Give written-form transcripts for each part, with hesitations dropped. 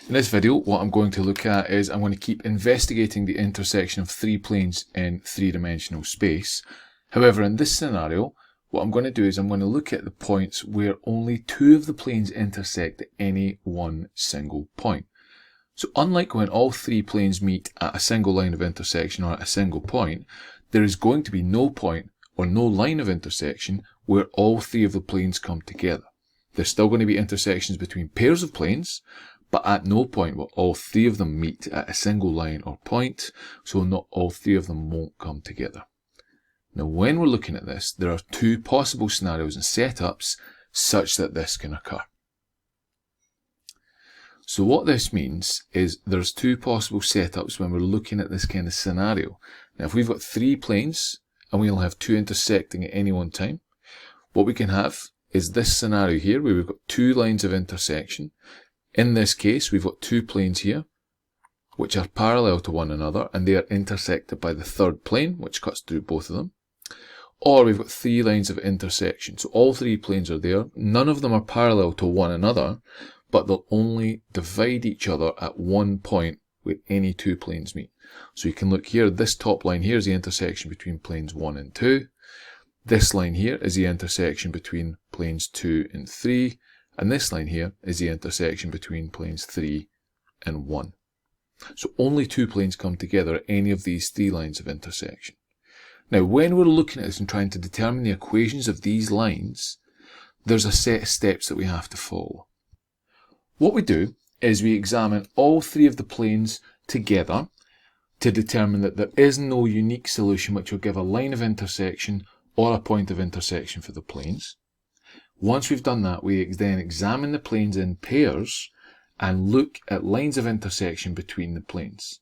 In this video, what I'm going to look at is I'm going to keep investigating the intersection of three planes in three-dimensional space. However, in this scenario, what I'm going to do is I'm going to look at the points where only two of the planes intersect at any one single point. So unlike when all three planes meet at a single line of intersection or at a single point, there is going to be no point or no line of intersection where all three of the planes come together. There's still going to be intersections between pairs of planes, but at no point will all three of them meet at a single line or point, so not all three of them won't come together. Now when we're looking at this, there are two possible scenarios and setups such that this can occur. So what this means is there's two possible setups when we're looking at this kind of scenario. Now if we've got three planes and we'll have two intersecting at any one time, what we can have is this scenario here where we've got two lines of intersection. In this case, we've got two planes here, which are parallel to one another, and they are intersected by the third plane, which cuts through both of them. Or we've got three lines of intersection. So all three planes are there. None of them are parallel to one another, but they'll only divide each other at one point where any two planes meet. So you can look here, this top line here is the intersection between planes 1 and 2. This line here is the intersection between planes 2 and 3. And this line here is the intersection between planes 3 and 1. So only two planes come together at any of these three lines of intersection. Now when we're looking at this and trying to determine the equations of these lines, there's a set of steps that we have to follow. What we do is we examine all three of the planes together to determine that there is no unique solution which will give a line of intersection or a point of intersection for the planes. Once we've done that, we then examine the planes in pairs and look at lines of intersection between the planes.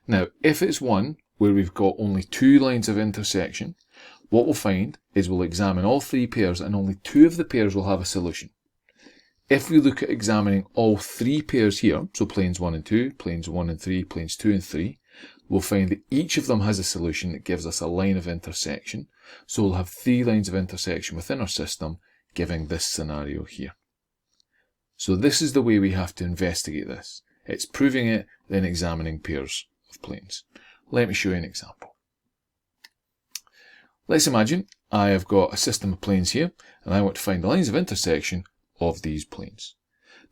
Now, if it's one where we've got only two lines of intersection, what we'll find is we'll examine all three pairs and only two of the pairs will have a solution. If we look at examining all three pairs here, so planes 1 and 2, planes 1 and 3, planes 2 and 3, we'll find that each of them has a solution that gives us a line of intersection. So we'll have three lines of intersection within our system, giving this scenario here. So this is the way we have to investigate this. It's proving it, then examining pairs of planes. Let me show you an example. Let's imagine I have got a system of planes here, and I want to find the lines of intersection of these planes.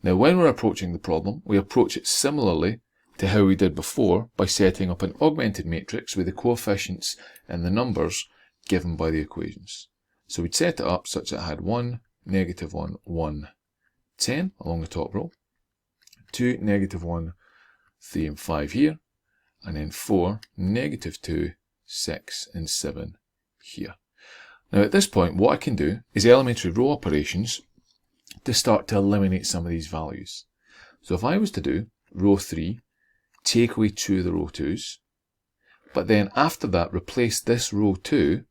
Now when we're approaching the problem, we approach it similarly to how we did before by setting up an augmented matrix with the coefficients and the numbers given by the equations. So we'd set it up such that it had 1, -1, 1, 10 along the top row, 2, -1, 3 and 5 here, and then 4, -2, 6 and 7 here. Now at this point what I can do is elementary row operations to start to eliminate some of these values. So if I was to do row 3, take away 2 of the row 2's, but then after that replace this row 2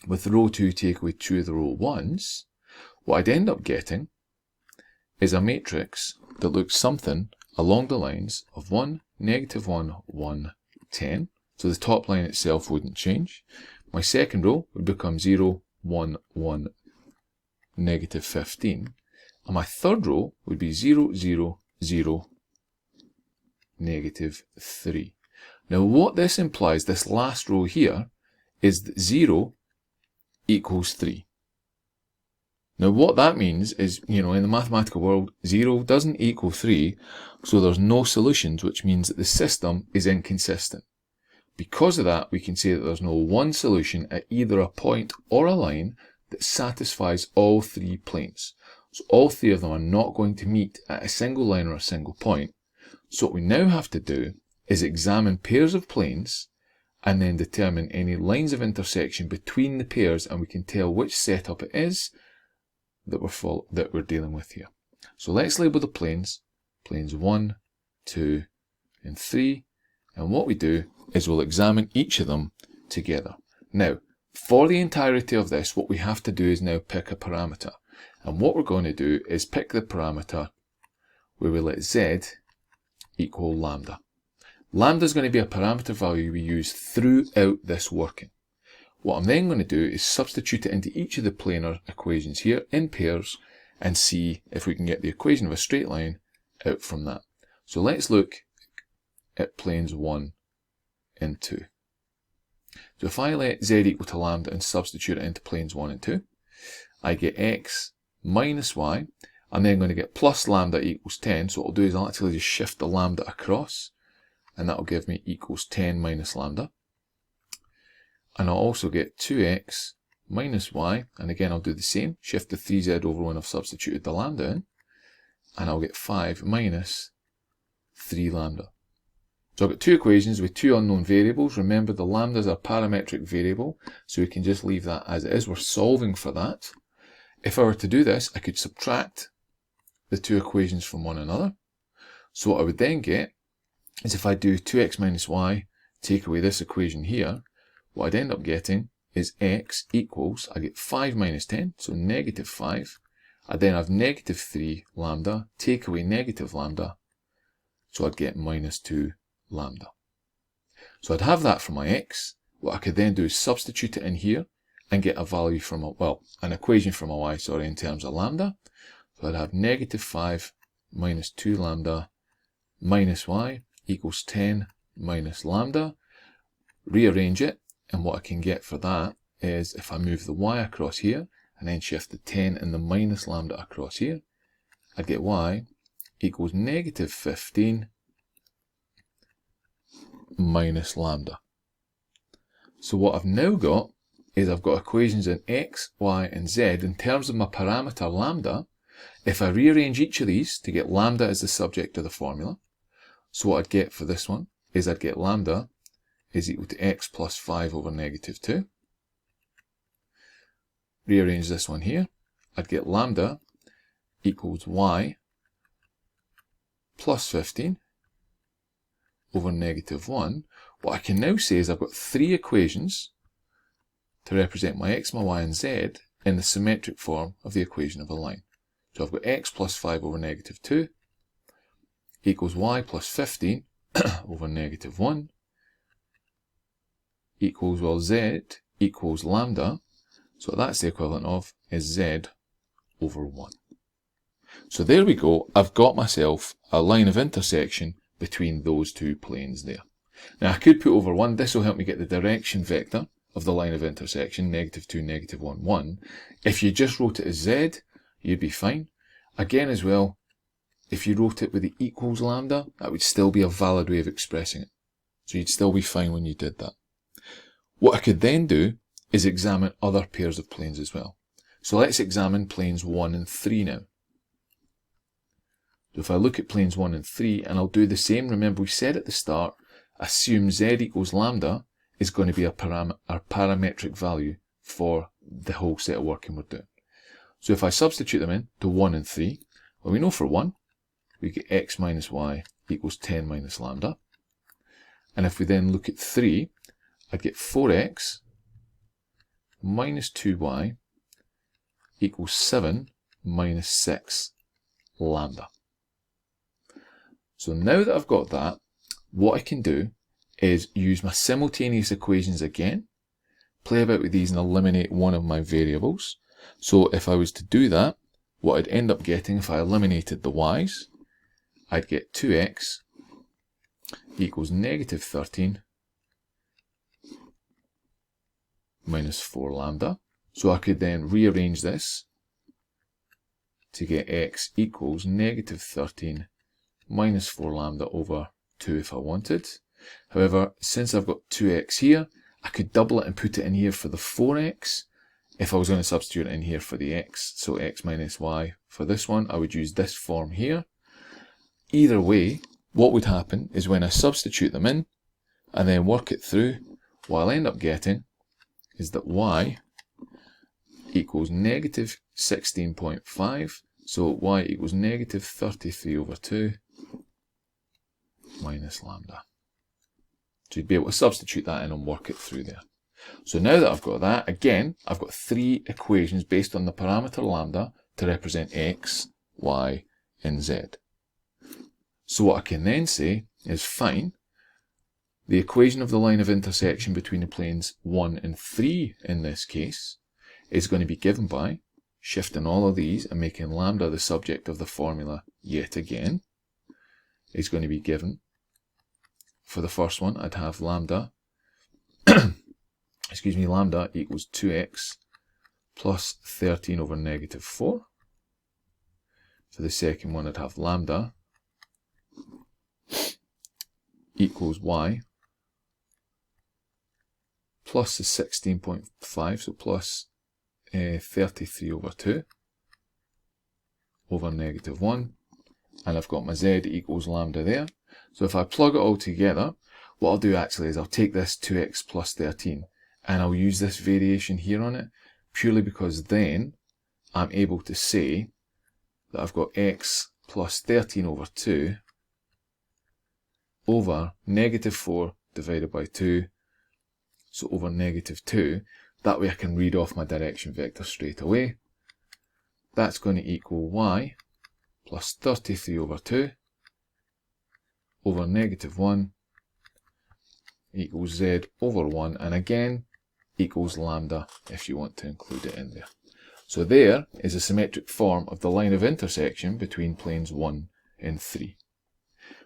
with row 2 take away 2 of the row 1's, what I'd end up getting is a matrix that looks something along the lines of 1, -1, 1, 10. So the top line itself wouldn't change. My second row would become 0, 1, 1, -15. And my third row would be 0, 0, 0, -3. Now what this implies, this last row here, is that 0 equals 3. Now what that means is, in the mathematical world, 0 doesn't equal 3, so there's no solutions, which means that the system is inconsistent. Because of that, we can say that there's no one solution at either a point or a line that satisfies all three planes. So all three of them are not going to meet at a single line or a single point. So what we now have to do is examine pairs of planes and then determine any lines of intersection between the pairs, and we can tell which setup it is that we're dealing with here. So let's label the planes 1, 2 and 3, and what we do is we'll examine each of them together. Now for the entirety of this, what we have to do is now pick a parameter, and what we're going to do is pick the parameter where we let z equal lambda. Lambda is going to be a parameter value we use throughout this working. What I'm then going to do is substitute it into each of the planar equations here in pairs and see if we can get the equation of a straight line out from that. So let's look at planes 1 and 2. So if I let z equal to lambda and substitute it into planes 1 and 2, I get x minus y. I'm then going to get plus lambda equals 10. So what I'll do is I'll actually just shift the lambda across, and that'll give me equals 10 minus lambda. And I'll also get 2x minus y, and again I'll do the same, shift the 3z over when I've substituted the lambda in, and I'll get 5 minus 3 lambda. So I've got two equations with two unknown variables. Remember, the lambda is a parametric variable, so we can just leave that as it is. We're solving for that. If I were to do this, I could subtract the two equations from one another. So what I would then get is, if I do 2x minus y, take away this equation here, what I'd end up getting is x equals, I get 5 minus 10, so negative 5. I then have negative 3 lambda, take away negative lambda, so I'd get minus 2 lambda. So I'd have that for my x. What I could then do is substitute it in here and get a value from a, well, an equation for my y, sorry, in terms of lambda. So I'd have negative 5 minus 2 lambda minus y equals 10 minus lambda. Rearrange it, and what I can get for that is, if I move the y across here and then shift the 10 and the minus lambda across here, I'd get y equals negative 15 minus lambda. So what I've now got is, I've got equations in x, y and z in terms of my parameter lambda. If I rearrange each of these to get lambda as the subject of the formula, so what I'd get for this one is, I'd get lambda is equal to x plus 5 over negative 2. Rearrange this one here, I'd get lambda equals y plus 15 over negative 1. What I can now say is, I've got three equations to represent my x, my y and z in the symmetric form of the equation of a line. So I've got x plus 5 over negative 2 equals y plus 15 over negative 1 equals, well, z equals lambda. So that's the equivalent of is z over 1. So there we go. I've got myself a line of intersection between those two planes there. Now I could put over 1. This will help me get the direction vector of the line of intersection, negative 2, negative 1, 1. If you just wrote it as z, you'd be fine. Again as well, if you wrote it with the equals lambda, that would still be a valid way of expressing it. So you'd still be fine when you did that. What I could then do is examine other pairs of planes as well. So let's examine planes 1 and 3 now. So if I look at planes 1 and 3, and I'll do the same, remember we said at the start, assume z equals lambda is going to be a parametric value for the whole set of working we're doing. So if I substitute them in to 1 and 3, well, we know for 1, we get x minus y equals 10 minus lambda. And if we then look at 3, I'd get 4x minus 2y equals 7 minus 6 lambda. So now that I've got that, what I can do is use my simultaneous equations again, play about with these and eliminate one of my variables. So if I was to do that, what I'd end up getting, if I eliminated the y's, I'd get 2x equals negative 13 minus 4 lambda. So I could then rearrange this to get x equals negative 13 minus 4 lambda over 2 if I wanted. However, since I've got 2x here, I could double it and put it in here for the 4x if I was going to substitute it in here for the x. So x minus y for this one, I would use this form here. Either way, what would happen is when I substitute them in and then work it through, what I'll end up getting is that y equals negative 16.5. So y equals negative 33 over 2 minus lambda. So you'd be able to substitute that in and work it through there. So now that I've got that, again, I've got three equations based on the parameter lambda to represent x, y, and z. So what I can then say is, fine, the equation of the line of intersection between the planes 1 and 3 in this case is going to be given by shifting all of these and making lambda the subject of the formula yet again. is going to be given. For the first one, I'd have lambda, lambda equals 2x plus 13 over negative 4. For the second one, I'd have lambda equals y plus the 16.5, so plus 33 over 2 over negative 1. And I've got my z equals lambda there. So if I plug it all together, what I'll do actually is I'll take this 2x plus 13 and I'll use this variation here on it, purely because then I'm able to say that I've got x plus 13 over 2 over negative 4 divided by 2, so over negative 2. That way I can read off my direction vector straight away. That's going to equal y plus 33 over 2 over negative 1 equals z over 1, and again equals lambda if you want to include it in there. So there is a symmetric form of the line of intersection between planes 1 and 3.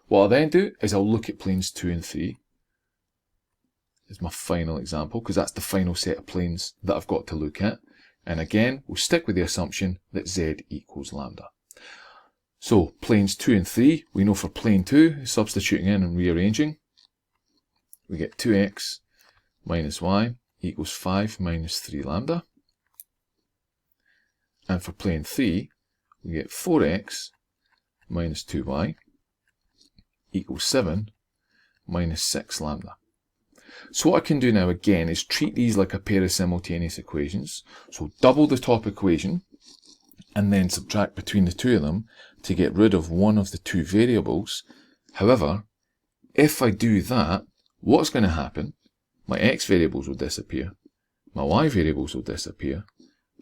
What I'll then do is I'll look at planes 2 and 3 as my final example, because that's the final set of planes that I've got to look at. And again, we'll stick with the assumption that z equals lambda. So planes 2 and 3, we know for plane 2, substituting in and rearranging, we get 2x minus y equals 5 minus 3 lambda. And for plane 3, we get 4x minus 2y equals 7 minus 6 lambda. So what I can do now again is treat these like a pair of simultaneous equations. So double the top equation and then subtract between the two of them to get rid of one of the two variables. However, if I do that, what's going to happen? My x variables will disappear, my y variables will disappear,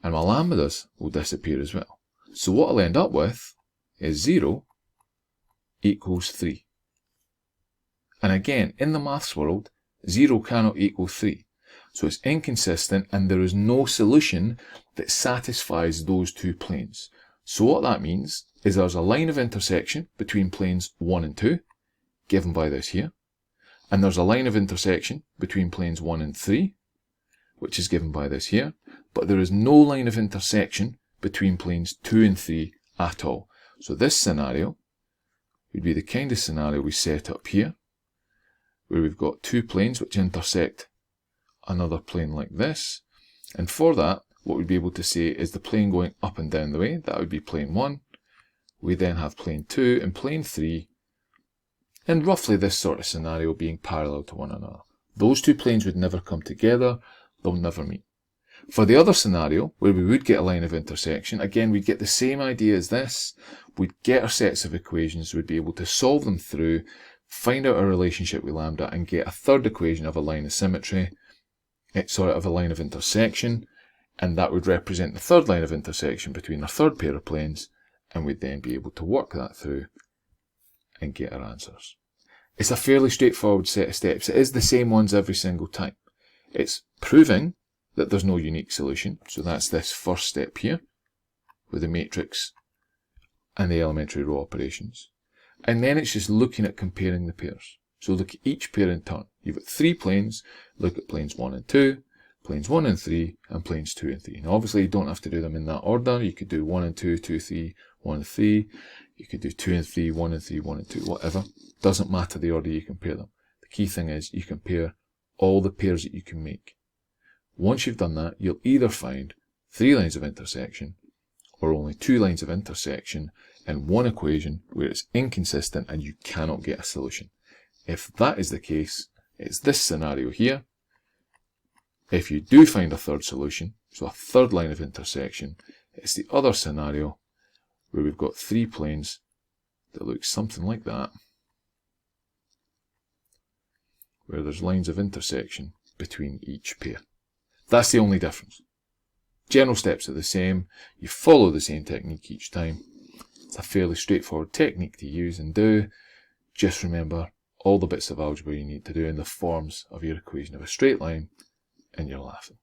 and my lambdas will disappear as well. So what I'll end up with is 0 equals 3. And again, in the maths world, 0 cannot equal 3. So it's inconsistent and there is no solution that satisfies those two planes. So what that means is there's a line of intersection between planes 1 and 2, given by this here. And there's a line of intersection between planes 1 and 3, which is given by this here. But there is no line of intersection between planes 2 and 3 at all. So this scenario would be the kind of scenario we set up here, where we've got two planes which intersect another plane like this. And for that, what we'd be able to say is the plane going up and down the way, that would be plane 1. We then have plane 2 and plane 3, and roughly this sort of scenario being parallel to one another. Those two planes would never come together, they'll never meet. For the other scenario, where we would get a line of intersection, again we'd get the same idea as this. We'd get our sets of equations, we'd be able to solve them through, find out our relationship with lambda, and get a third equation of a line of symmetry, of a line of intersection, and that would represent the third line of intersection between the third pair of planes, and we'd then be able to work that through and get our answers. It's a fairly straightforward set of steps. It is the same ones every single time. It's proving that there's no unique solution, so that's this first step here, with the matrix and the elementary row operations. And then it's just looking at comparing the pairs. So look at each pair in turn. You've got three planes, look at planes 1 and 2, planes 1 and 3, and planes 2 and 3. Now obviously you don't have to do them in that order. You could do 1 and 2, 2, 3, 1 and 3. You could do 2 and 3, 1 and 3, 1 and 2, whatever. Doesn't matter the order you compare them. The key thing is you compare all the pairs that you can make. Once you've done that, you'll either find 3 lines of intersection or only 2 lines of intersection in one equation where it's inconsistent and you cannot get a solution. If that is the case, it's this scenario here. If you do find a third solution, so a third line of intersection, it's the other scenario where we've got 3 planes that look something like that, where there's lines of intersection between each pair. That's the only difference. General steps are the same. You follow the same technique each time. It's a fairly straightforward technique to use and do. Just remember all the bits of algebra you need to do in the forms of your equation of a straight line, and you're laughing.